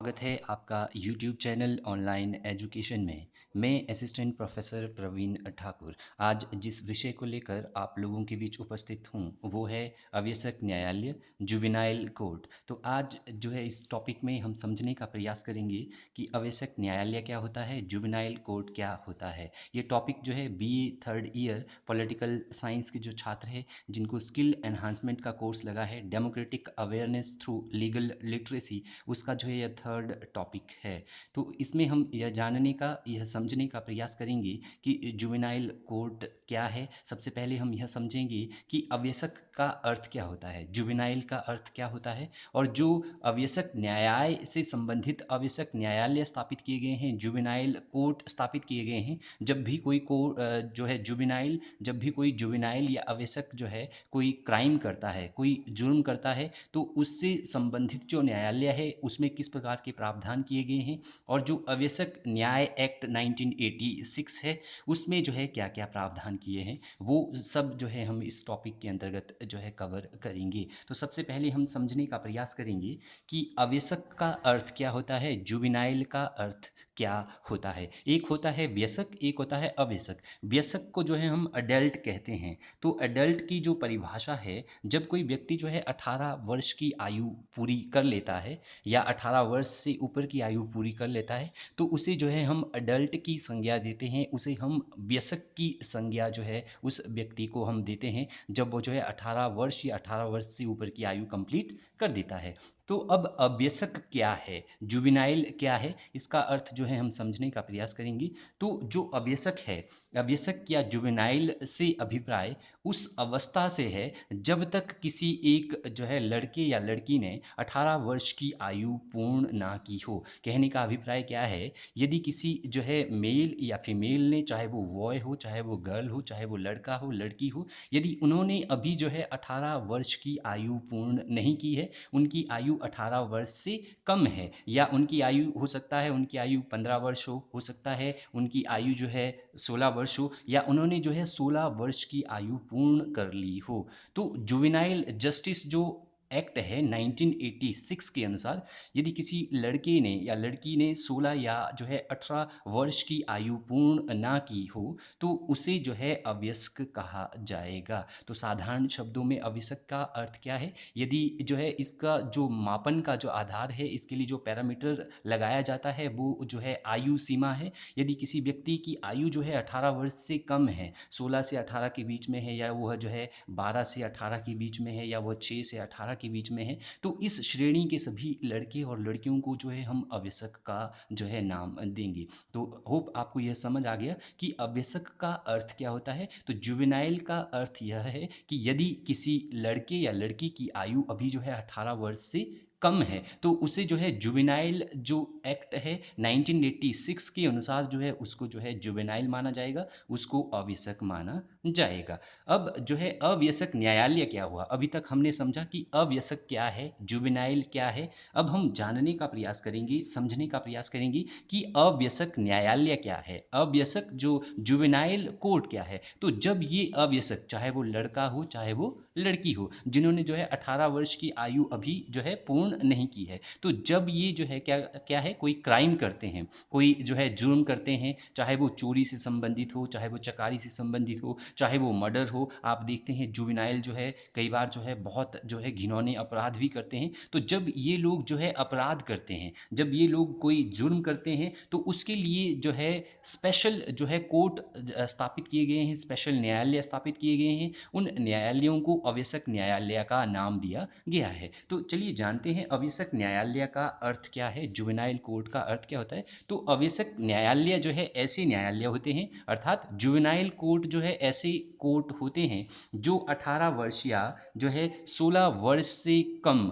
स्वागत है आपका YouTube चैनल ऑनलाइन एजुकेशन में। मैं असिस्टेंट प्रोफेसर प्रवीण ठाकुर। आज जिस विषय को लेकर आप लोगों के बीच उपस्थित हूँ वो है अवयस्क न्यायालय, जुवेनाइल कोर्ट। तो आज जो है इस टॉपिक में हम समझने का प्रयास करेंगे कि अवयस्क न्यायालय क्या होता है, जुवेनाइल कोर्ट क्या होता है। ये टॉपिक जो है BA third year political science के जो छात्र हैं जिनको स्किल एनहांसमेंट का कोर्स लगा है, democratic awareness through legal literacy, उसका जो है यह थर्ड टॉपिक है। तो इसमें हम यह जानने का, यह समझने का प्रयास करेंगे कि जुवेनाइल कोर्ट क्या है। सबसे पहले हम यह समझेंगे कि अवयस्क का अर्थ क्या होता है, जुवेनाइल का अर्थ क्या होता है, और जो अवयस्क न्याय से संबंधित अवयस्क न्यायालय स्थापित किए गए हैं, जुवेनाइल कोर्ट स्थापित किए गए हैं। जब भी कोई जो है जुवेनाइल, जब भी कोई जुवेनाइल या अवयस्क जो है कोई क्राइम करता है, कोई जुर्म करता है, तो उससे संबंधित जो न्यायालय है उसमें किस प्रकार के प्रावधान किए गए हैं, और जो अवयस्क न्याय एक्ट 1986 है उसमें जो है क्या क्या प्रावधान किए हैं, वो सब जो है हम इस टॉपिक के अंतर्गत जो है कवर करेंगे। तो सबसे पहले हम समझने का प्रयास करेंगे कि अवयस्क का अर्थ क्या होता है, जुवेनाइल का अर्थ क्या होता है। एक होता है व्यस्क, एक होता है अवयस्क। व्यस्क को जो है हम अडल्ट कहते हैं। तो अडल्ट की जो परिभाषा है, जब कोई व्यक्ति जो है 18 वर्ष की आयु पूरी कर लेता है या 18 वर्ष से ऊपर की आयु पूरी कर लेता है, तो उसे जो है हम अडल्ट की संज्ञा देते हैं, उसे हम व्यस्क की संज्ञा जो है उस व्यक्ति को हम देते हैं जब वो जो है 18 वर्ष या 18 वर्ष से ऊपर की आयु कंप्लीट कर देता है। तो अब अवयस्क क्या है, जुवेनाइल क्या है, इसका अर्थ जो है हम समझने का प्रयास करेंगे। तो जो अवयस्क है, अवयस्क या जुवेनाइल से अभिप्राय उस अवस्था से है जब तक किसी एक जो है लड़के या लड़की ने 18 वर्ष की आयु पूर्ण ना की हो। कहने का अभिप्राय क्या है, यदि किसी जो है मेल या फीमेल ने, चाहे वो बॉय हो, चाहे वो गर्ल हो, चाहे वो लड़का हो, लड़की हो, यदि उन्होंने अभी जो है 18 वर्ष की आयु पूर्ण नहीं की है, उनकी आयु 18 वर्ष से कम है, या उनकी आयु हो सकता है उनकी आयु 15 वर्ष हो सकता है उनकी आयु जो है 16 वर्ष हो, या उन्होंने जो है 16 वर्ष की आयु पूर्ण कर ली हो, तो जुवेनाइल जस्टिस जो एक्ट है 1986 के अनुसार, यदि किसी लड़के ने या लड़की ने 16 या जो है 18 वर्ष की आयु पूर्ण ना की हो, तो उसे जो है अवयस्क कहा जाएगा। तो साधारण शब्दों में अवयस्क का अर्थ क्या है, यदि जो है इसका जो मापन का जो आधार है, इसके लिए जो पैरामीटर लगाया जाता है वो जो है आयु सीमा है। यदि किसी व्यक्ति की आयु जो है 18 वर्ष से कम है, 16 से 18 के बीच में है, या वह जो है 12 से 18 के बीच में है, या वह 6 से 18 के बीच में है, तो इस श्रेणी के सभी लड़के और लड़कियों को जो है हम अवयस्क का जो है नाम देंगे। तो होप आपको यह समझ आ गया कि अवयस्क का अर्थ क्या होता है। तो जुवेनाइल का अर्थ यह है कि यदि किसी लड़के या लड़की की आयु अभी जो है 18 वर्ष से कम है, तो उसे जो है जुवेनाइल जो एक्ट है 1986 के अनुसार जो है उसको जो है जुवेनाइल माना जाएगा, उसको अवयस्क माना जाएगा। अब जो है अवयस्क न्यायालय क्या हुआ, अभी तक हमने समझा कि अवयस्क क्या है, जुवेनाइल क्या है। अब हम जानने का प्रयास करेंगे, समझने का प्रयास करेंगे कि अवयस्क न्यायालय क्या है, अवयस्क जो जुवेनाइल कोर्ट क्या है। तो जब ये अवयस्क, चाहे वो लड़का हो चाहे वो लड़की हो, जिन्होंने जो है 18 वर्ष की आयु अभी जो है पूर्ण नहीं की है, तो जब ये जो है क्या क्या है, कोई क्राइम करते हैं, कोई जो है जुर्म करते हैं, चाहे वो चोरी से संबंधित हो, चाहे वो चकारी से संबंधित हो, चाहे वो मर्डर हो। आप देखते हैं जुवेनाइल जो है कई बार जो है बहुत जो है घिनौने अपराध भी करते हैं। तो जब ये लोग जो है अपराध करते हैं, जब ये लोग कोई जुर्म करते हैं, तो उसके लिए जो है स्पेशल जो है कोर्ट स्थापित किए गए हैं, स्पेशल न्यायालय स्थापित किए गए हैं। उन न्यायालयों को अवयस्क न्यायालय का नाम दिया गया है। तो चलिए जानते हैं अवयस्क न्यायालय का अर्थ क्या है, जुवेनाइल कोर्ट का अर्थ क्या होता है। तो अवयस्क न्यायालय जो है ऐसे न्यायालय होते हैं, अर्थात जुवेनाइल कोर्ट जो है ऐसे कोर्ट होते हैं जो 18 वर्ष या जो है 16 वर्ष से कम,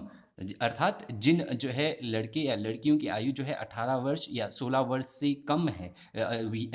अर्थात जिन जो है लड़के या लड़कियों की आयु जो है 18 वर्ष या 16 वर्ष से कम है,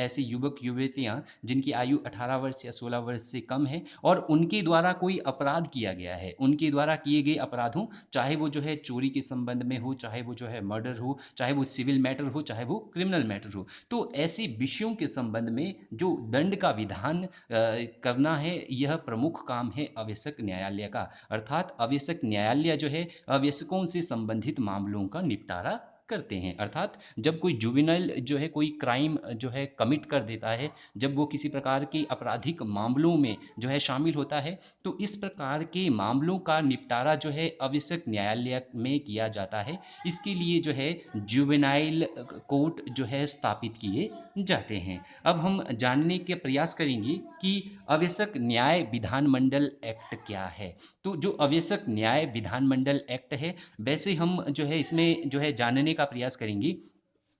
ऐसे युवक युवतियां जिनकी आयु 18 वर्ष या 16 वर्ष से कम है, और उनके द्वारा कोई अपराध किया गया है, उनके द्वारा किए गए अपराधों, चाहे वो जो है चोरी के संबंध में हो, चाहे वो जो है मर्डर हो, चाहे वो सिविल मैटर हो, चाहे वो क्रिमिनल मैटर हो, तो ऐसे विषयों के संबंध में जो दंड का विधान करना है, यह प्रमुख काम है अवयस्क न्यायालय का। अर्थात अवयस्क न्यायालय जो है अवयस्कों से संबंधित मामलों का निपटारा करते हैं। अर्थात जब कोई जुवेनाइल जो है कोई क्राइम जो है कमिट कर देता है, जब वो किसी प्रकार के आपराधिक मामलों में जो है शामिल होता है, तो इस प्रकार के मामलों का निपटारा जो है आवश्यक न्यायालय में किया जाता है। इसके लिए जो है जुवेनाइल कोर्ट जो है स्थापित किए जाते हैं। अब हम जानने के प्रयास करेंगे कि आवश्यक न्याय विधानमंडल एक्ट क्या है। तो जो आवश्यक न्याय विधानमंडल एक्ट है, वैसे हम जो है इसमें जो है जानने का प्रयास करेंगे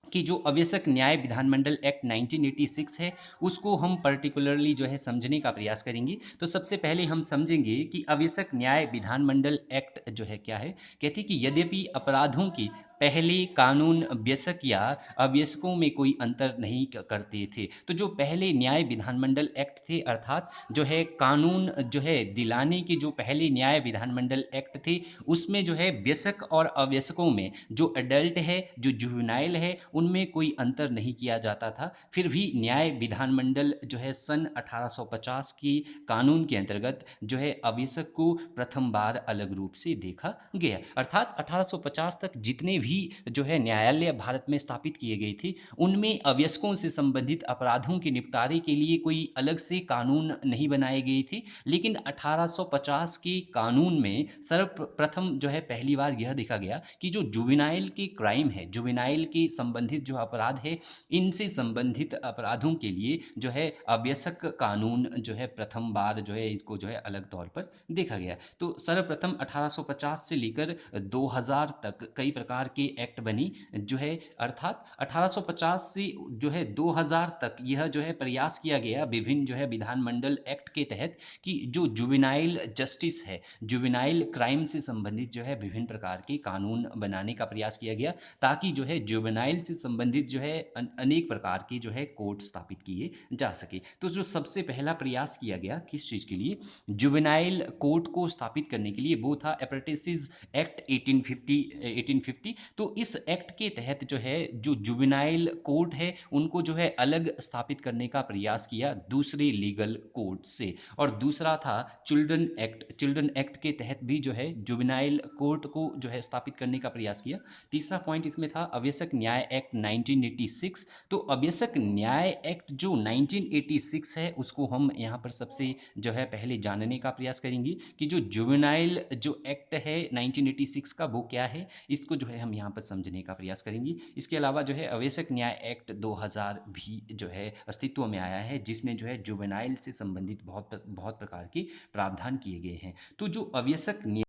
कि जो आवश्यक न्याय विधानमंडल एक्ट 1986 है, उसको हम पर्टिकुलरली जो है समझने का प्रयास करेंगे। तो सबसे पहले हम समझेंगे कि आवश्यक न्याय विधानमंडल एक्ट जो है क्या है। कहते हैं कि यद्यपि अपराधों की पहले कानून वयस्क या अवयस्कों में कोई अंतर नहीं करते थे। तो जो पहले न्याय विधानमंडल एक्ट थे, अर्थात जो है कानून जो है दिलाने के जो पहले न्याय विधानमंडल एक्ट थे, उसमें जो है वयस्क और अवयस्कों में जो अडल्ट है, जो जुवेनाइल है, उनमें कोई अंतर नहीं किया जाता था। फिर भी न्याय विधानमंडल जो है सन 1850 की कानून के अंतर्गत जो है अवयस्क को प्रथम बार अलग रूप से देखा गया। अर्थात 1850 तक जितने भी जो है न्यायालय भारत में स्थापित किए गए थे, उनमें अवयस्कों से संबंधित अपराधों के निपटारे के लिए कोई अलग से कानून नहीं बनाए गए थे। लेकिन 1850 के कानून में सर्वप्रथम जो है पहली बार यह देखा गया कि जो जुवेनाइल के क्राइम है, जुवेनाइल के संबंधित जो अपराध है, इनसे संबंधित अपराधों के लिए जो है अवयस्क कानून जो है प्रथम बार जो है इसको जो है अलग तौर पर देखा गया। तो सर्वप्रथम 1850 से लेकर 2000 तक कई प्रकार के एक्ट बनी जो है। अर्थात 1850 से जो है 2000 तक यह जो है प्रयास किया गया विभिन्न जो है विधानमंडल एक्ट के तहत कि जो जुवेनाइल जस्टिस है, जुवेनाइल क्राइम से संबंधित जो है विभिन्न प्रकार के कानून बनाने का प्रयास किया गया, ताकि जो है जुवेनाइल से संबंधित जो है अनेक प्रकार के जो है कोर्ट स्थापित किए जा सके। तो जो सबसे पहला प्रयास किया गया किस चीज़ के लिए, जुवेनाइल कोर्ट को स्थापित करने के लिए, वो था एप्रेंटिसेस एक्ट 1850। तो इस एक्ट के तहत जो है जो जुवेनाइल कोर्ट है उनको जो है अलग स्थापित करने का प्रयास किया दूसरे लीगल कोर्ट से। और दूसरा था चिल्ड्रन एक्ट के तहत भी जो है जुवेनाइल कोर्ट को जो है स्थापित करने का प्रयास किया। तीसरा पॉइंट इसमें था आवश्यक न्याय एक्ट 1986। तो आवश्यक न्याय एक्ट जो 1986 है, उसको हम यहाँ पर सबसे जो है पहले जानने का प्रयास करेंगे कि जो जुवेनाइल जो एक्ट है 1986 का, वो क्या है, इसको जो है हम यहाँ पर समझने का प्रयास करेंगे। इसके अलावा जो है आवश्यक न्याय एक्ट 2000 भी जो है अस्तित्व में आया है, जिसने जो है जुवेनाइल से संबंधित बहुत प्रकार के प्रावधान किए गए हैं। तो जो आवश्यक न्याय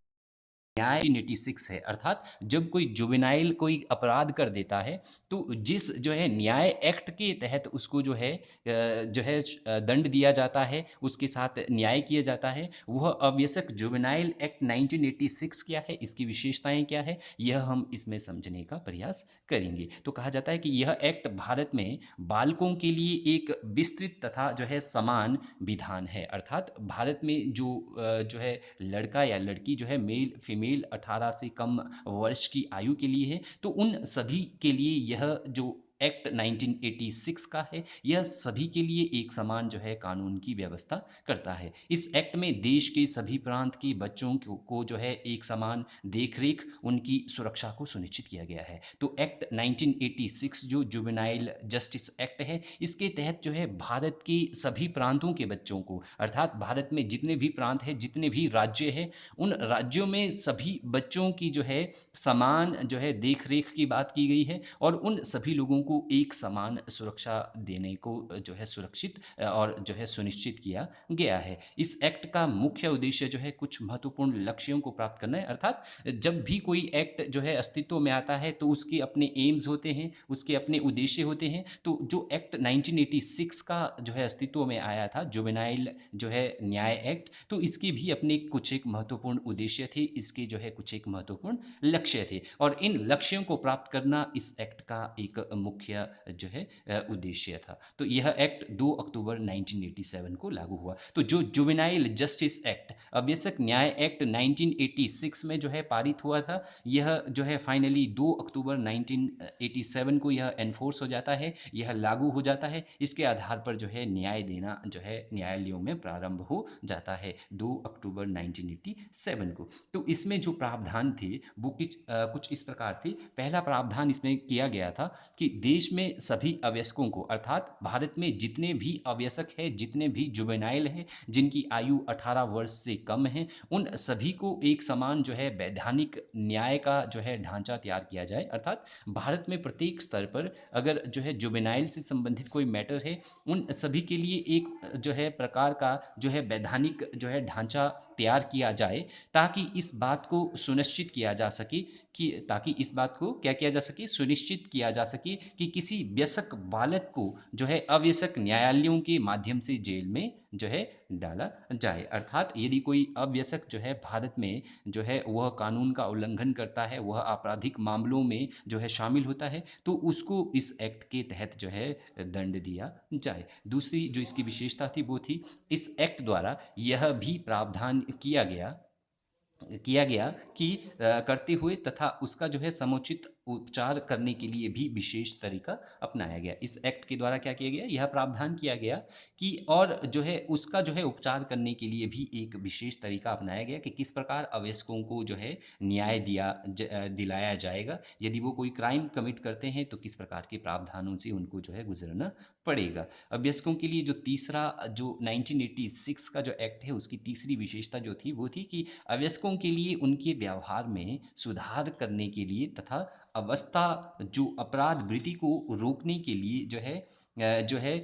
1986 है, अर्थात जब कोई जुवेनाइल कोई अपराध कर देता है, तो जिस जो है न्याय एक्ट के तहत उसको जो है दंड दिया जाता है, उसके साथ न्याय किया जाता है, वह आवश्यक जुवेनाइल एक्ट 1986 क्या है, इसकी विशेषताएं क्या है, यह हम इसमें समझने का प्रयास करेंगे। तो कहा जाता है कि यह एक्ट भारत में बालकों के लिए एक विस्तृत तथा जो है समान विधान है। अर्थात भारत में जो है लड़का या लड़की जो है मेल फीमेल 18 से कम वर्ष की आयु के लिए है, तो उन सभी के लिए यह जो एक्ट 1986 का है, यह सभी के लिए एक समान जो है कानून की व्यवस्था करता है। इस एक्ट में देश के सभी प्रांत के बच्चों को जो है एक समान देखरेख, उनकी सुरक्षा को सुनिश्चित किया गया है। तो एक्ट 1986 जो जुवेनाइल जस्टिस एक्ट है, इसके तहत जो है भारत के सभी प्रांतों के बच्चों को, अर्थात भारत में जितने भी प्रांत हैं, जितने भी राज्य हैं, उन राज्यों में सभी बच्चों की जो है समान जो है देख रेख की बात की गई है, और उन सभी लोगों को एक समान सुरक्षा देने को जो है सुरक्षित और जो है सुनिश्चित किया गया है। इस एक्ट का मुख्य उद्देश्य जो है कुछ महत्वपूर्ण लक्ष्यों को प्राप्त करना है। अर्थात जब भी कोई एक्ट जो है अस्तित्व में आता है, तो उसके अपने एम्स होते हैं, उसके अपने उद्देश्य होते हैं। तो जो एक्ट 1986 का जो है अस्तित्व में आया था, जुवेनाइल जो है न्याय एक्ट, तो इसके भी अपने कुछ एक महत्वपूर्ण उद्देश्य थे, इसके जो है कुछ एक महत्वपूर्ण लक्ष्य थे, और इन लक्ष्यों को प्राप्त करना इस एक्ट का एक मुख्य मुख्य जो है उद्देश्य था। तो यह एक्ट 2 अक्टूबर 1987 को लागू हुआ। तो जो जुवेनाइल जस्टिस एक्ट, अवयस्क न्याय एक्ट 1986 में जो है पारित हुआ था, यह जो है फाइनली 2 अक्टूबर 1987 को यह एनफोर्स हो जाता है, यह लागू हो जाता है। इसके आधार पर जो है न्याय देना जो है न्यायालयों में प्रारंभ हो जाता है 2 अक्टूबर 1987 को। तो इसमें जो प्रावधान थे वो कुछ इस प्रकार थे। पहला प्रावधान इसमें किया गया था कि देश में सभी अवयस्कों को, अर्थात भारत में जितने भी अवयस्क हैं, जितने भी जुवेनाइल हैं, जिनकी आयु 18 वर्ष से कम है, उन सभी को एक समान जो है वैधानिक न्याय का जो है ढांचा तैयार किया जाए। अर्थात भारत में प्रत्येक स्तर पर अगर जो है जुवेनाइल से संबंधित कोई मैटर है, उन सभी के लिए एक जो है प्रकार का जो है वैधानिक जो है ढांचा तैयार किया जाए, ताकि इस बात को सुनिश्चित किया जा सके कि ताकि इस बात को क्या किया जा सके, सुनिश्चित किया जा सके कि किसी व्यसक बालक को जो है अव्यसक न्यायालयों के माध्यम से जेल में जो है डाला जाए। अर्थात यदि कोई अव्यसक जो है भारत में जो है वह कानून का उल्लंघन करता है, वह आपराधिक मामलों में जो है शामिल होता है, तो उसको इस एक्ट के तहत जो है दंड दिया जाए। दूसरी जो इसकी विशेषता थी वो थी, इस एक्ट द्वारा यह भी प्रावधान किया गया कि करते हुए तथा उसका जो है समुचित उपचार करने के लिए भी विशेष तरीका अपनाया गया। इस एक्ट के द्वारा क्या किया गया, यह प्रावधान किया गया कि और जो है उसका जो है उपचार करने के लिए भी एक विशेष तरीका अपनाया गया कि किस प्रकार अवयस्कों को जो है न्याय दिलाया जाएगा। यदि वो कोई क्राइम कमिट करते हैं तो किस प्रकार के प्रावधानों से उनको जो है गुजरना पड़ेगा। अभ्यस्कों के लिए जो तीसरा जो 1986 का जो एक्ट है, उसकी तीसरी विशेषता जो थी वो थी कि अवयस्कों के लिए उनके व्यवहार में सुधार करने के लिए तथा अवस्था जो अपराध वृत्ति को रोकने के लिए जो है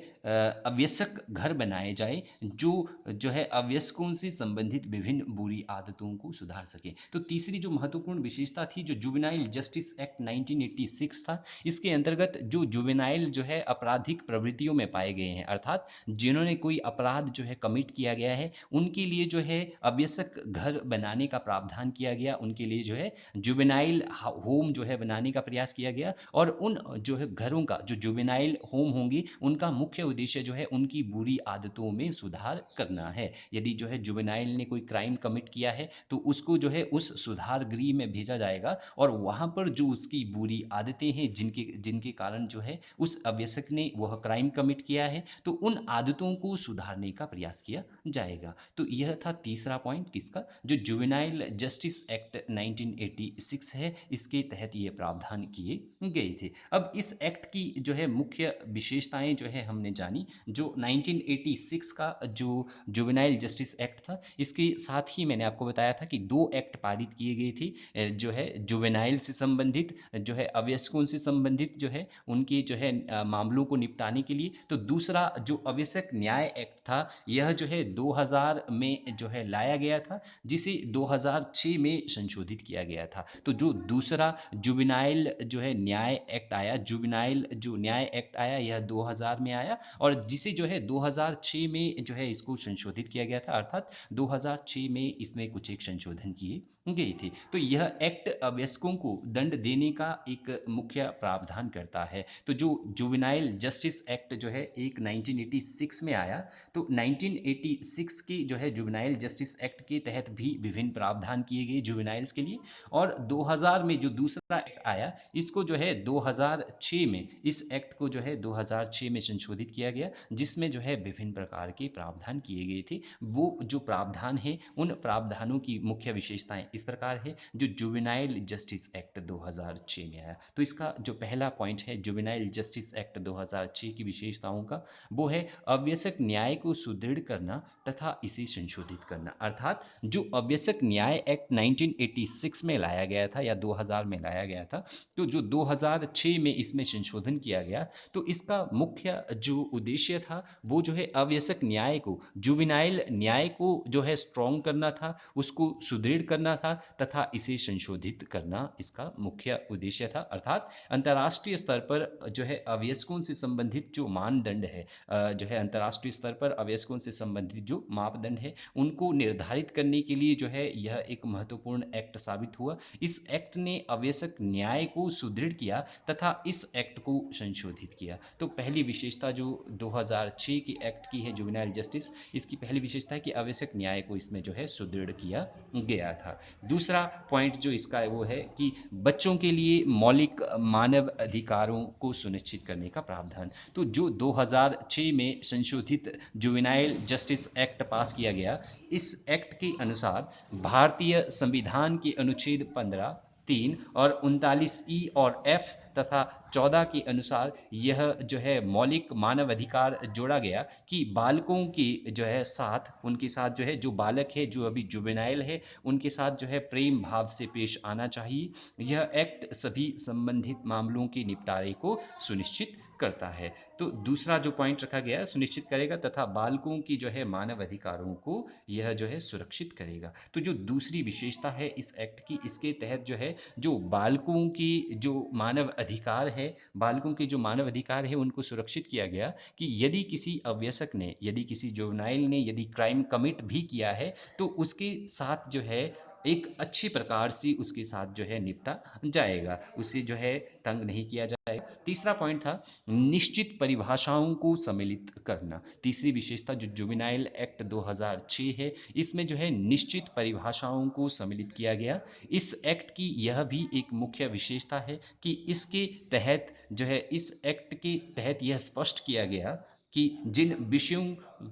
अव्यस्क घर बनाए जाए, जो है अव्यस्कों से संबंधित विभिन्न बुरी आदतों को सुधार सके। तो तीसरी जो महत्वपूर्ण विशेषता थी, जो जुवेनाइल जस्टिस एक्ट 1986 था, इसके अंतर्गत जो जुवेनाइल जो है आपराधिक प्रवृत्तियों में पाए गए हैं, अर्थात जिन्होंने कोई अपराध जो है कमिट किया गया है, उनके लिए जो है अव्यस्क घर बनाने का प्रावधान किया गया। उनके लिए जो है जुवेनाइल होम जो है बनाने का प्रयास किया गया, और उन जो है घरों का जो जुवेनाइल होम होंगे, उनका मुख्य उद्देश्य जो है उनकी बुरी आदतों में सुधार करना है। यदि जो है जुवेनाइल ने कोई क्राइम कमिट किया है तो उसको जो है उस सुधार गृह में भेजा जाएगा, और वहाँ पर जो उसकी बुरी आदतें हैं, जिनके जिनके कारण जो है उस अव्यसक ने वह क्राइम कमिट किया है, तो उन आदतों को सुधारने का प्रयास किया जाएगा। तो यह था तीसरा पॉइंट किसका, जो जुवेनाइल जस्टिस एक्ट 1986 है, इसके तहत ये प्रावधान किए गए थे। अब इस एक्ट की जो है मुख्य विशेषताएं जो है हमने जानी। जो 1986 का जो जुवेनाइल जस्टिस एक्ट था, इसके साथ ही मैंने आपको बताया था कि दो एक्ट पारित किए गए थे, जो है जुवेनाइल से संबंधित, जो है अवयस्कों से संबंधित जो है उनके जो है मामलों को निपटाने के लिए। तो दूसरा जो अवयस्क न्याय एक्ट था, यह जो है 2000 में जो है लाया गया था, जिसे 2006 में संशोधित किया गया था। तो जो दूसरा जुवेनाइल जो है न्याय एक्ट आया, जुवेनाइल जो न्याय एक्ट आया, यह 2000 में आया, और जिसे जो है 2006 में जो है इसको संशोधित किया गया था। अर्थात 2006 में इसमें कुछ एक संशोधन किए गए थे। तो यह एक्ट अवयस्कों को दंड देने का एक मुख्य प्रावधान करता है। तो जो जुवेनाइल जस्टिस एक्ट जो है एक 1986 में आया, तो 1986 के जो है जुवेनाइल जस्टिस एक्ट के तहत भी विभिन्न प्रावधान किए गए जुवेनाइल्स के लिए, और 2000 में जो दूसरा एक्ट आया, इसको जो है 2006 में, इस एक्ट को जो है 2006 में संशोधित किया गया, जिसमें जो है विभिन्न प्रकार के प्रावधान किए गए थे। वो जो प्रावधान है, उन प्रावधानों की मुख्य विशेषताएं इस प्रकार है, जो जुवेनाइल जस्टिस एक्ट 2006 में आया। तो इसका जो पहला पॉइंट है जुवेनाइल जस्टिस एक्ट 2006 की विशेषताओं का, वो है अव्यसक न्याय को सुदृढ़ करना तथा इसे संशोधित करना। अर्थात जो अव्यसक न्याय एक्ट 1986 में लाया गया था या 2000 में लाया गया था, तो जो 2006 में इसमें संशोधन किया गया, तो इसका मुख्य जो उद्देश्य था वो जो है अव्यसक न्याय को, जुवेनाइल न्याय को जो है स्ट्रॉन्ग करना था, उसको सुदृढ़ करना था, था तथा इसे संशोधित करना इसका मुख्य उद्देश्य था। अर्थात अंतर्राष्ट्रीय स्तर पर जो है अवयस्कों से संबंधित जो मानदंड है, जो है अंतर्राष्ट्रीय स्तर पर अवयस्कों से संबंधित जो मापदंड है उनको निर्धारित करने के लिए जो है यह एक महत्वपूर्ण एक्ट साबित हुआ। इस एक्ट ने अवयस्क न्याय को सुदृढ़ किया तथा इस एक्ट को संशोधित किया। तो पहली विशेषता जो 2006 की एक्ट की है जुवेनाइल जस्टिस, इसकी पहली विशेषता है कि आवश्यक न्याय को इसमें जो है सुदृढ़ किया गया था। दूसरा पॉइंट जो इसका है वो है कि बच्चों के लिए मौलिक मानव अधिकारों को सुनिश्चित करने का प्रावधान। तो जो 2006 में संशोधित जुवेनाइल जस्टिस एक्ट पास किया गया, इस एक्ट के अनुसार भारतीय संविधान के अनुच्छेद 15, 3 और 39 ई और एफ तथा 14 के अनुसार यह जो है मौलिक मानव अधिकार जोड़ा गया कि बालकों के जो है साथ, उनके साथ जो है जो बालक है जो अभी जुवेनाइल है उनके साथ जो है प्रेम भाव से पेश आना चाहिए। यह एक्ट सभी संबंधित मामलों के निपटारे को सुनिश्चित करता है। तो दूसरा जो पॉइंट रखा गया है सुनिश्चित करेगा तथा बालकों की जो है मानव अधिकारों को यह जो है सुरक्षित करेगा। तो जो दूसरी विशेषता है इस एक्ट की, इसके तहत जो है जो बालकों की जो मानव अधिकार है, बालकों के जो मानव अधिकार है उनको सुरक्षित किया गया कि यदि किसी अवयस्क ने, यदि किसी जुवेनाइल ने यदि क्राइम कमिट भी किया है तो उसके साथ जो है एक अच्छी प्रकार से उसके साथ जो है निपटा जाएगा, उसे जो है तंग नहीं किया जाएगा। तीसरा पॉइंट था निश्चित परिभाषाओं को सम्मिलित करना। तीसरी विशेषता जो जुवेनाइल एक्ट 2006 है, इसमें जो है निश्चित परिभाषाओं को सम्मिलित किया गया। इस एक्ट की यह भी एक मुख्य विशेषता है कि इसके तहत जो है इस एक्ट के तहत यह स्पष्ट किया गया कि जिन विषयों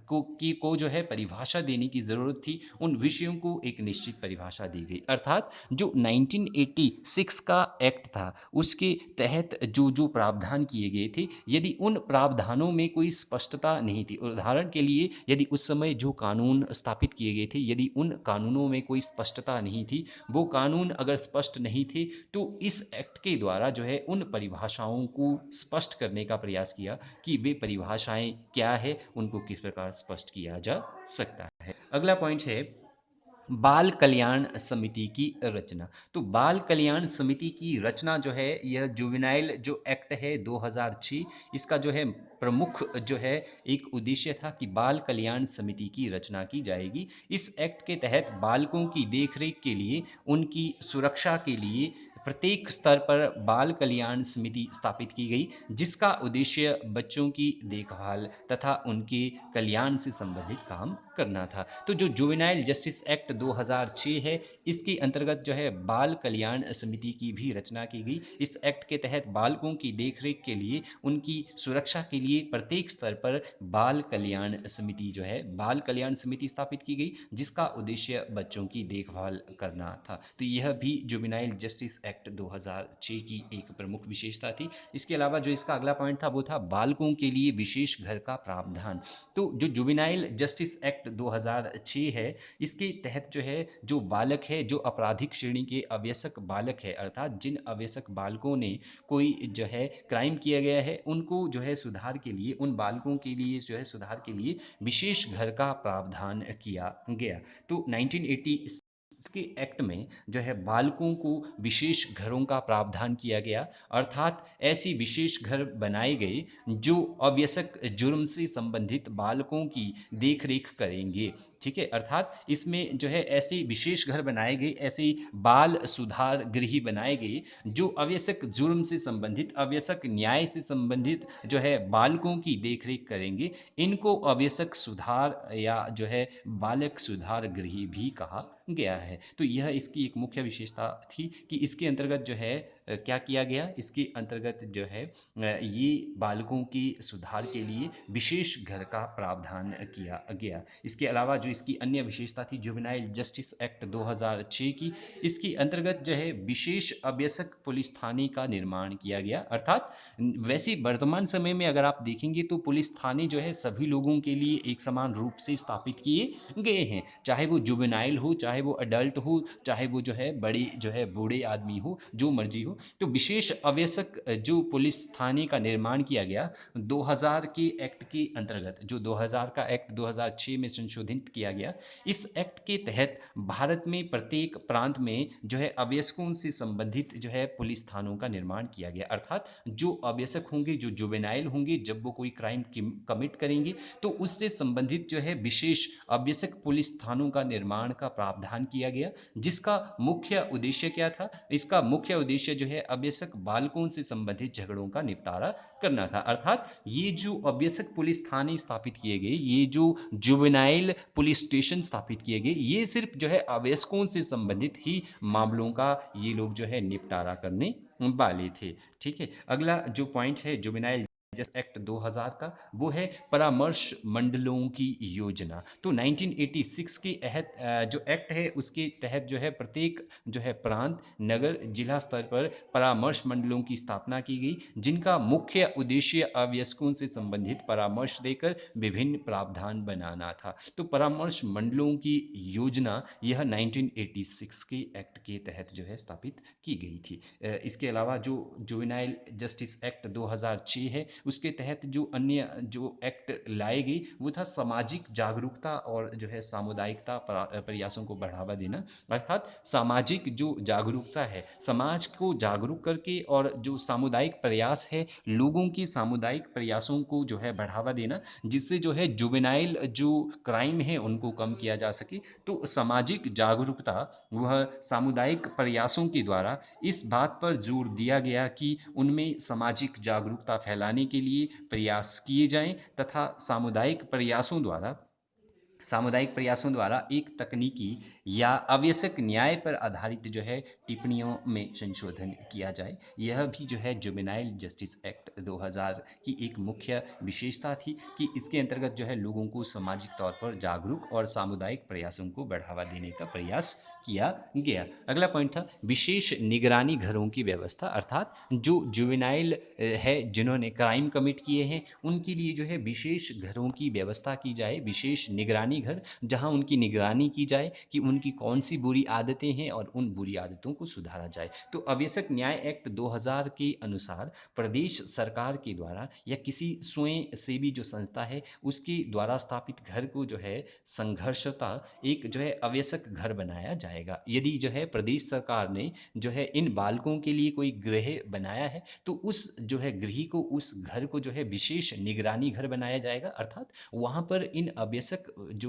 को जो है परिभाषा देने की ज़रूरत थी उन विषयों को एक निश्चित परिभाषा दी गई। अर्थात जो 1986 का एक्ट था उसके तहत जो जो प्रावधान किए गए थे, यदि उन प्रावधानों में कोई स्पष्टता नहीं थी, उदाहरण के लिए यदि उस समय जो कानून स्थापित किए गए थे यदि उन कानूनों में कोई स्पष्टता नहीं थी, वो कानून अगर स्पष्ट नहीं थे तो इस एक्ट के द्वारा जो है उन परिभाषाओं को स्पष्ट करने का प्रयास किया कि वे परिभाषाएं क्या है, उनको किस प्रकार स्पष्ट किया जा सकता है। अगला पॉइंट है बाल कल्याण समिति की रचना। तो बाल कल्याण समिति की रचना जो है यह जुवेनाइल जो एक्ट है 2006, इसका जो है प्रमुख जो है एक उद्देश्य था कि बाल कल्याण समिति की रचना की जाएगी। इस एक्ट के तहत बालकों की देखरेख के लिए, उनकी सुरक्षा के लिए प्रत्येक स्तर पर बाल कल्याण समिति स्थापित की गई जिसका उद्देश्य बच्चों की देखभाल तथा उनके कल्याण से संबंधित काम करना था। तो जो जुवेनाइल जस्टिस एक्ट 2006 है इसके अंतर्गत जो है बाल कल्याण समिति की भी रचना की गई। इस एक्ट के तहत बालकों की देखरेख के लिए, उनकी सुरक्षा के लिए प्रत्येक स्तर पर बाल कल्याण समिति जो है बाल कल्याण समिति स्थापित की गई जिसका उद्देश्य बच्चों की देखभाल करना था। तो यह भी जुवेनाइल जस्टिस एक्ट 2006 की एक प्रमुख विशेषता थी। इसके अलावा जो इसका अगला पॉइंट था वो था बालकों के लिए विशेष घर का प्रावधान। तो जो जुवेनाइल जस्टिस एक्ट 2006 है इसके तहत जो है जो बालक है, जो आपराधिक श्रेणी के अवयस्क बालक है, अर्थात जिन अवयस्क बालकों ने कोई जो है क्राइम किया गया है उनको जो है सुधार के लिए, उन बालकों के लिए जो है सुधार के लिए विशेष घर का प्रावधान किया गया। तो 1980 के एक्ट में जो है बालकों को विशेष घरों का प्रावधान किया गया, अर्थात ऐसी विशेष घर बनाए गए जो अव्यसक जुर्म से संबंधित बालकों की देखरेख करेंगे। ठीक है, अर्थात इसमें जो है ऐसे विशेष घर बनाए गए, ऐसे बाल सुधार गृह बनाए गए जो अव्यसक जुर्म से संबंधित, अव्यसक न्याय से संबंधित जो है बालकों की देखरेख करेंगे। इनको अव्यसक सुधार या जो है बालक सुधार गृह भी कहा गया है। तो यह इसकी एक मुख्य विशेषता थी कि इसके अंतर्गत जो है क्या किया गया, इसके अंतर्गत जो है ये बालकों के सुधार के लिए विशेष घर का प्रावधान किया गया। इसके अलावा जो इसकी अन्य विशेषता थी जुवेनाइल जस्टिस एक्ट 2006 की, इसके अंतर्गत जो है विशेष अभ्यसक पुलिस थाने का निर्माण किया गया। अर्थात वैसे वर्तमान समय में अगर आप देखेंगे तो पुलिस थाने जो है सभी लोगों के लिए एक समान रूप से स्थापित किए गए हैं, चाहे वो जुवेनाइल हो, चाहे वो अडल्ट हो, चाहे वो जो है बड़े जो है बूढ़े आदमी हो, जो मर्जी हो, हो, तो विशेष अवयस्क जो पुलिस थाने का निर्माण किया गया 2000 के एक्ट के अंतर्गत, जो 2000 का एक्ट 2006 में संशोधित किया गया। इस एक्ट के तहत भारत में प्रत्येक प्रांत में जो है अवयस्कों से संबंधित जो है पुलिस थानों का निर्माण किया गया। अर्थात जो अवयस्क होंगे, जो जुवेनाइल होंगे, जब वो कोई क्राइम कमिट करेंगे तो उससे संबंधित जो है विशेष अवयस्क पुलिस थानों का निर्माण का प्रावधान किया गया, जिसका मुख्य उद्देश्य क्या था? इसका मुख्य उद्देश्य जो है अवयस्क बालकों से संबंधित झगड़ों का निपटारा करना था। अर्थात ये जो अवयस्क पुलिस थाने स्थापित किए गए, ये जो जुवेनाइल पुलिस स्टेशन स्थापित किए गए, ये सिर्फ जो है अवयस्कों से संबंधित ही मामलों का ये लोग जो है निपटारा करने वाले थे। ठीक है, अगला जो पॉइंट है जुवेनाइल जस्टिस एक्ट 2000 का, वो है परामर्श मंडलों की योजना। तो 1986 के जो एक्ट है उसके तहत जो है प्रत्येक जो है प्रांत, नगर, जिला स्तर पर परामर्श मंडलों की स्थापना की गई, जिनका मुख्य उद्देश्य अवयस्कों से संबंधित परामर्श देकर विभिन्न प्रावधान बनाना था। तो परामर्श मंडलों की योजना यह 1986 के एक्ट के तहत जो है स्थापित की गई थी। इसके अलावा जो जुवेनाइल जस्टिस एक्ट 2006 है, उसके तहत जो अन्य जो एक्ट लाए गए वो था सामाजिक जागरूकता और जो है सामुदायिकता प्रयासों को बढ़ावा देना। अर्थात सामाजिक जो जागरूकता है, समाज को जागरूक करके, और जो सामुदायिक प्रयास है, लोगों की सामुदायिक प्रयासों को जो है बढ़ावा देना, जिससे जो है जुवेनाइल जो क्राइम है उनको कम किया जा सके। तो सामाजिक जागरूकता, वह सामुदायिक प्रयासों के द्वारा इस बात पर जोर दिया गया कि उनमें सामाजिक जागरूकता फैलाने के लिए प्रयास किए जाएं, तथा सामुदायिक प्रयासों द्वारा एक तकनीकी या आवश्यक न्याय पर आधारित जो है टिप्पणियों में संशोधन किया जाए। यह भी जो है जुवेनाइल जस्टिस एक्ट 2000 की एक मुख्य विशेषता थी कि इसके अंतर्गत जो है लोगों को सामाजिक तौर पर जागरूक और सामुदायिक प्रयासों को बढ़ावा देने का प्रयास किया गया। अगला पॉइंट था विशेष निगरानी घरों की व्यवस्था। अर्थात जो जुवेनाइल है, जिन्होंने क्राइम कमिट किए हैं, उनके लिए जो है विशेष घरों की व्यवस्था की जाए, विशेष निगरानी घर, जहां उनकी निगरानी की जाए कि उनकी कौन सी बुरी आदतें हैं और उन बुरी आदतों को सुधारा जाए। तो अवयस्क न्याय एक्ट 2000 के अनुसार प्रदेश सरकार के द्वारा या किसी स्वयं सेवी जो संस्था है उसके द्वारा स्थापित घर को जो है संघर्षता एक जो है अवयस्क घर बनाया जाएगा। यदि जो है प्रदेश सरकार ने जो है इन बालकों के लिए कोई गृह बनाया है, तो उस जो है गृह को, उस घर को जो है विशेष निगरानी घर बनाया जाएगा। अर्थात वहाँ पर इन अभ्यसक जो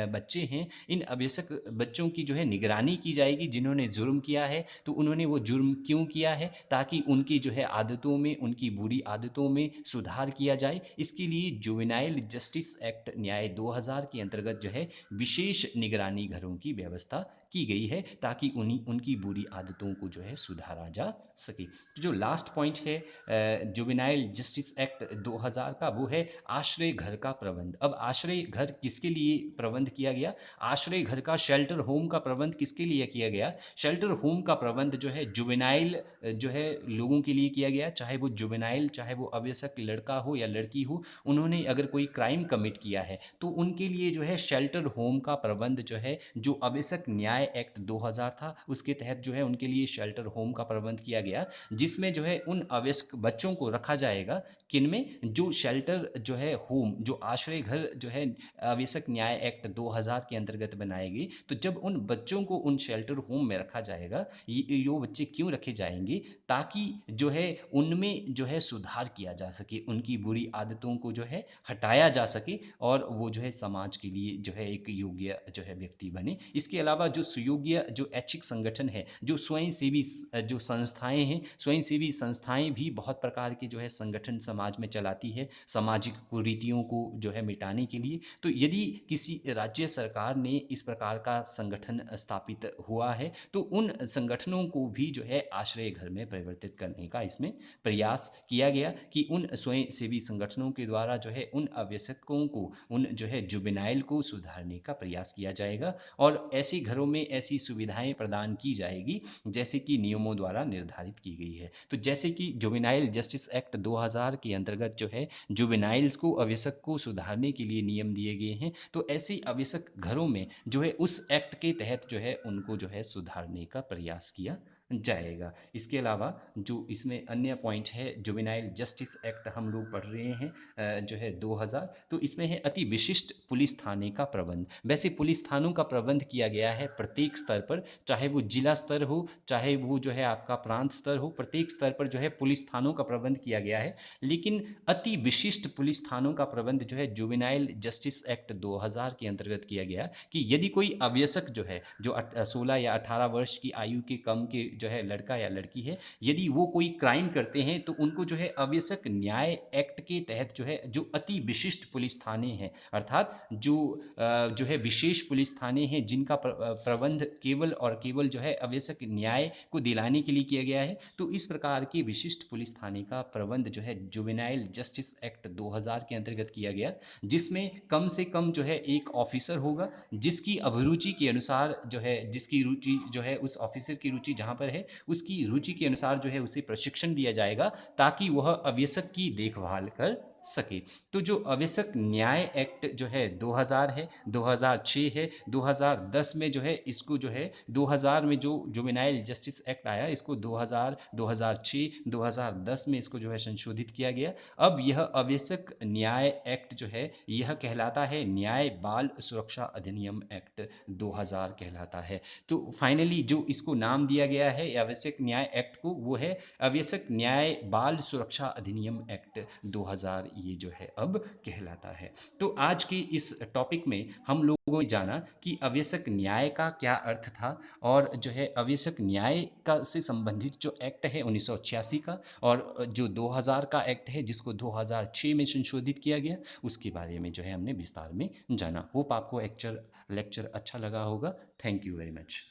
बच्चे हैं, इन अभ्यसक बच्चों की जो है निगरानी की जाएगी, जिन्होंने जुर्म किया है तो उन्होंने वो जुर्म क्यों किया है, ताकि उनकी जो है आदतों में, उनकी बुरी आदतों में सुधार किया जाए। इसके लिए जुवेनाइल जस्टिस एक्ट न्याय 2000 के अंतर्गत जो है विशेष निगरानी घरों की व्यवस्था की गई है, ताकि उनकी बुरी आदतों को जो है सुधारा जा सके। तो जो लास्ट पॉइंट है जुवेनाइल जस्टिस एक्ट 2000 का, वो है आश्रय घर का प्रबंध। अब आश्रय घर किसके लिए प्रबंध किया गया? आश्रय घर का, शेल्टर होम का प्रबंध किसके लिए किया गया? शेल्टर होम का प्रबंध जो है जुवेनाइल जो है लोगों के लिए किया गया, चाहे वो जुवेनाइल, चाहे वो अवयस्क लड़का हो या लड़की हो, उन्होंने अगर कोई क्राइम कमिट किया है तो उनके लिए जो है शेल्टर होम का प्रबंध जो है, जो अवयस्क न्याय एक्ट 2000 था उसके तहत जो है उनके लिए शेल्टर होम का प्रबंध किया गया, जिसमें जो है उन अवयस्क बच्चों को रखा जाएगा। किनमें? जो शेल्टर जो है होम, जो आश्रय घर जो है आवश्यक न्याय एक्ट 2000 के अंतर्गत बनाएगी। तो जब उन बच्चों को उन शेल्टर होम में रखा जाएगा, ये बच्चे क्यों रखे जाएंगे? ताकि जो है उनमें जो है सुधार किया जा सके, उनकी बुरी आदतों को जो है हटाया जा सके, और वो जो है समाज के लिए जो है एक योग्य जो है व्यक्ति बने। इसके अलावा जो सुयोग्य जो ऐच्छिक संगठन है, जो स्वयंसेवी जो संस्थाएं हैं, स्वयंसेवी संस्थाएं भी बहुत प्रकार के जो है संगठन समाज में चलाती है, सामाजिक कुरीतियों को जो है मिटाने के लिए। तो यदि किसी राज्य सरकार ने इस प्रकार का संगठन स्थापित हुआ है, तो उन संगठनों को भी जो है आश्रय घर में परिवर्तित करने का इसमें प्रयास किया गया, कि उन स्वयं सेवी संगठनों के द्वारा जो है उन अवयस्कों को, उन जो है जुवेनाइल को सुधारने का प्रयास किया जाएगा, और ऐसे घरों में ऐसी सुविधाएं प्रदान की जाएगी जैसे कि नियमों द्वारा निर्धारित की गई है। तो जैसे कि जुवेनाइल जस्टिस एक्ट 2000 के अंतर्गत जो है जुवेनाइल्स को, अवयस्क को सुधारने के लिए नियम दिए गए हैं, तो ऐसे अवयस्क घरों में जो है उस एक्ट के तहत जो है उनको जो है सुधारने का प्रयास किया जाएगा। इसके अलावा जो इसमें अन्य पॉइंट है, जुवेनाइल जस्टिस एक्ट हम लोग पढ़ रहे हैं जो है 2000, तो इसमें है अति विशिष्ट पुलिस थाने का प्रबंध। वैसे पुलिस थानों का प्रबंध किया गया है प्रत्येक स्तर पर, चाहे वो जिला स्तर हो, चाहे वो जो है आपका प्रांत स्तर हो, प्रत्येक स्तर पर जो है पुलिस थानों का प्रबंध किया गया है। लेकिन अति विशिष्ट पुलिस थानों का प्रबंध जो है जुवेनाइल जस्टिस एक्ट 2000 के अंतर्गत किया गया, कि यदि कोई अवयस्क जो है, जो 16 या 18 वर्ष की आयु के कम के जो है लड़का या लड़की है, यदि वो कोई क्राइम करते हैं तो उनको जो है अवयस्क न्याय एक्ट के तहत जो है, जो अति विशिष्ट पुलिस थाने हैं, अर्थात जो है विशेष पुलिस थाने हैं जिनका प्रबंध केवल और केवल जो है अवयस्क न्याय को दिलाने के लिए किया गया है, तो इस प्रकार के विशिष्ट पुलिस थाने का प्रबंध जो है जुवेनाइल जस्टिस एक्ट 2000 के अंतर्गत किया गया, जिसमें कम से कम जो है एक ऑफिसर होगा, जिसकी अभिरुचि के अनुसार जो है, जिसकी रुचि जो है, उस ऑफिसर की रुचि जहाँ पर है उसकी रुचि के अनुसार जो है उसे प्रशिक्षण दिया जाएगा, ताकि वह अवयस्क की देखभाल कर सके। तो जो अवयस्क न्याय एक्ट जो है 2000 है, 2006 है, 2010 में जो है इसको जो है 2000 में जो जुवेनाइल जस्टिस एक्ट आया, इसको 2000, 2006, 2010 में इसको जो है संशोधित किया गया। अब यह अवयस्क न्याय एक्ट जो है यह कहलाता है न्याय बाल सुरक्षा अधिनियम एक्ट 2000 कहलाता है। तो फाइनली जो इसको नाम दिया गया है आवश्यक न्याय एक्ट को, वो है आवश्यक न्याय बाल सुरक्षा अधिनियम एक्ट 2000, ये जो है अब कहलाता है। तो आज की इस टॉपिक में हम लोगों ने जाना कि आवश्यक न्याय का क्या अर्थ था, और जो है आवश्यक न्याय का से संबंधित जो एक्ट है 1986 का, और जो 2000 का एक्ट है जिसको 2006 में संशोधित किया गया, उसके बारे में जो है हमने विस्तार में जाना। होप आपको लेक्चर अच्छा लगा होगा। Thank you very much.